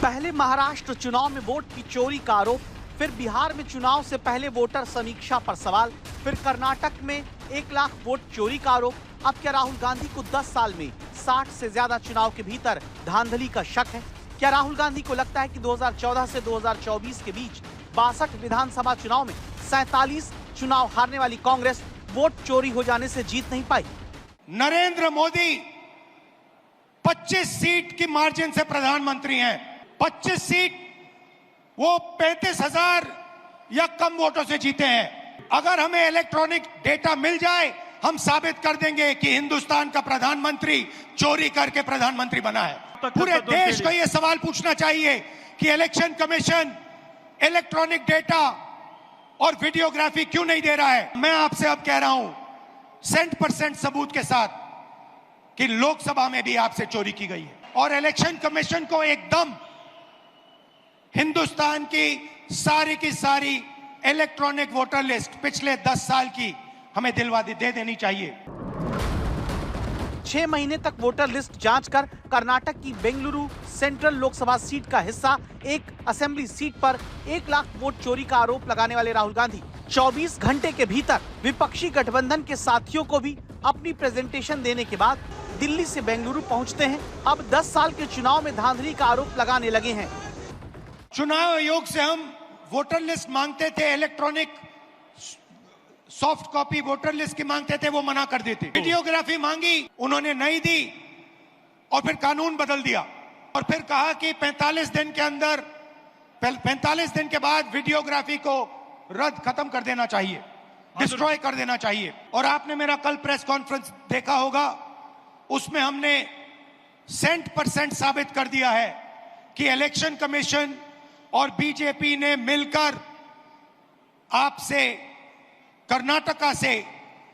पहले महाराष्ट्र चुनाव में वोट की चोरी का आरोप, फिर बिहार में चुनाव से पहले वोटर समीक्षा पर सवाल, फिर कर्नाटक में 1 लाख वोट चोरी का आरोप। अब क्या राहुल गांधी को 10 साल में 60 से ज्यादा चुनाव के भीतर धांधली का शक है? क्या राहुल गांधी को लगता है कि 2014 से 2024 के बीच 62 विधानसभा चुनाव में 47 चुनाव हारने वाली कांग्रेस वोट चोरी हो जाने से जीत नहीं पाई? नरेंद्र मोदी 25 सीट की मार्जिन से प्रधानमंत्री हैं। 25 सीट वो 35,000 या कम वोटों से जीते हैं। अगर हमें इलेक्ट्रॉनिक डेटा मिल जाए, हम साबित कर देंगे कि हिंदुस्तान का प्रधानमंत्री चोरी करके प्रधानमंत्री बना है। पूरे देश को यह सवाल पूछना चाहिए कि इलेक्शन कमीशन इलेक्ट्रॉनिक डेटा और वीडियोग्राफी क्यों नहीं दे रहा है। मैं आपसे अब कह रहा हूं 100% सबूत के साथ कि लोकसभा में भी आपसे चोरी की गई है और इलेक्शन कमीशन को एकदम हिंदुस्तान की सारी इलेक्ट्रॉनिक वोटर लिस्ट पिछले 10 साल की हमें दे देनी चाहिए। 6 महीने तक वोटर लिस्ट जांच कर कर्नाटक की बेंगलुरु सेंट्रल लोकसभा सीट का हिस्सा एक असेंबली सीट पर 1 लाख वोट चोरी का आरोप लगाने वाले राहुल गांधी 24 घंटे के भीतर विपक्षी गठबंधन के साथियों को भी अपनी प्रेजेंटेशन देने के बाद दिल्ली से बेंगलुरु पहुंचते हैं। अब 10 साल के चुनाव में धांधली का आरोप लगाने लगे हैं। चुनाव आयोग से हम वोटर लिस्ट मांगते थे, electronic soft copy voter list की मांगते थे, वो मना कर देते। वीडियोग्राफी मांगी, उन्होंने नहीं दी और फिर कानून बदल दिया और फिर कहा कि 45 दिन के अंदर 45 दिन के बाद वीडियोग्राफी को खत्म कर देना चाहिए, डिस्ट्रॉय कर देना चाहिए। और आपने मेरा कल प्रेस कॉन्फ्रेंस देखा होगा, उसमें हमने 100% साबित कर दिया है कि इलेक्शन कमीशन और बीजेपी ने मिलकर आपसे कर्नाटका से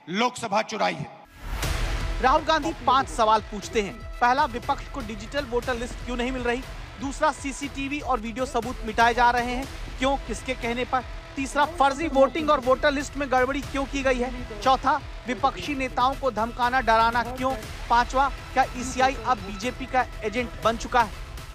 लोकसभा चुराई है। राहुल गांधी 5 सवाल पूछते हैं। पहला, विपक्ष को डिजिटल वोटर लिस्ट क्यों नहीं मिल रही? दूसरा, सीसीटीवी और वीडियो सबूत मिटाए जा रहे हैं, क्यों, किसके कहने पर? तीसरा, फर्जी वोटिंग और वोटर लिस्ट में गड़बड़ी क्यों की गई है? चौथा, विपक्षी नेताओं को धमकाना डराना क्यों? 5वां, क्या ईसीआई अब बीजेपी का एजेंट बन चुका है?